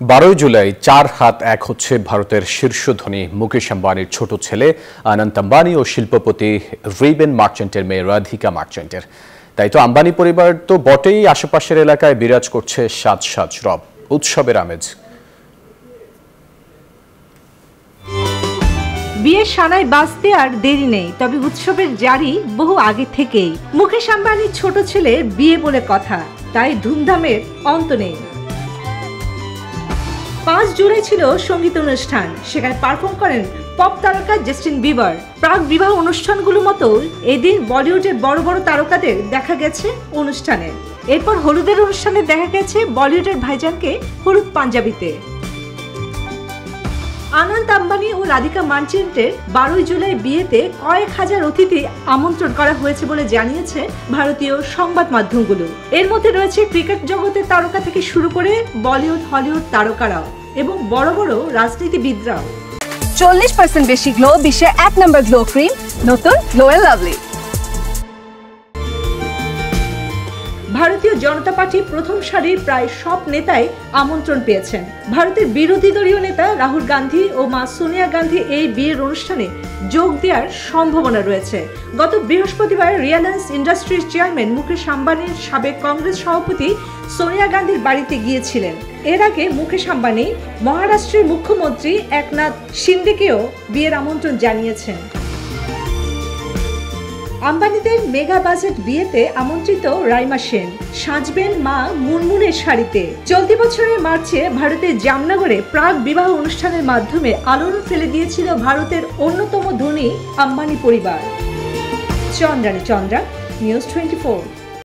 12 জুলাই 4 হাত এক হচ্ছে ভারতের শীর্ষ ধনী মুকেশ আম্বানির ছোট ছেলে অনন্ত আম্বানি ও শিল্পপতি রেবেন মার্চেন্টের মেয়ে রাধিকা মার্চেন্টের। তাই তো আম্বানি পরিবার তো বটেই, আশেপাশের এলাকায় বিরাজ করছে সাজ সাজ রব, উৎসবের আমেজ। বিয়ের সানায় বাজতে আর দেরি নেই, তবে উৎসবের জারি বহু আগে থেকেই। মুকেশ আম্বানির ছোট ছেলের বিয়ে বলে কথা, তাই ধুমধামের অন্ত নেই। 5 জুলাই ছিল সঙ্গীত অনুষ্ঠান, সেখানে পারফর্ম করেন পপ তারকা জাস্টিন বিবার। প্রাক বিবাহ অনুষ্ঠানগুলোর মতো এদিন বলিউডের বড় বড় তারকাদের দেখা গেছে অনুষ্ঠানে। এরপর হলুদের অনুষ্ঠানে দেখা গেছে বলিউডের ভাইজানকে হলুদ পাঞ্জাবিতে। অনন্ত আম্বানি ও রাধিকা মার্চেন্টের 12 জুলাই বিয়েতে কয়েক হাজার অতিথি আমন্ত্রণ করা হয়েছে বলে জানিয়েছে ভারতীয় সংবাদ মাধ্যমগুলো। এর মধ্যে রয়েছে ক্রিকেট জগতের তারকা থেকে শুরু করে বলিউড হলিউড তারকারাও এবং বড় বড় রাজনীতিবিদরাও। 40% বেশি গ্লো, বিশ্বের 1 নম্বর গ্লো ক্রিম, নতুন গ্লো এন্ড লাভলি। ভারতীয় জনতা পার্টি প্রথম সারির প্রায় সব নেতাই আমন্ত্রণ পেয়েছেন। ভারতের বিরোধী দলীয় নেতা রাহুল গান্ধী ও মা সোনিয়া গান্ধী এই বিয়ের অনুষ্ঠানে যোগ দেওয়ার সম্ভাবনা রয়েছে। গত বৃহস্পতিবার রিলায়েন্স ইন্ডাস্ট্রিজ চেয়ারম্যান মুকেশ আম্বানির সাবেক কংগ্রেস সভাপতি সোনিয়া গান্ধীর বাড়িতে গিয়েছিলেন। এর আগে মুকেশ আম্বানি মহারাষ্ট্রের মুখ্যমন্ত্রী একনাথ শিন্দেকেও বিয়ের আমন্ত্রণ জানিয়েছেন। আম্বানিদের মেগা বাজেট বিয়েতে আমন্ত্রিত রাইমা সেন সাজবেন মা মুনমুনের শাড়িতে। চলতি বছরের মার্চে ভারতের জামনগরে প্রাক বিবাহ অনুষ্ঠানের মাধ্যমে আলোড়ন ফেলে দিয়েছিল ভারতের অন্যতম ধনী আম্বানি পরিবার। চন্দ্রানী চন্দ্রা, নিউজ 24।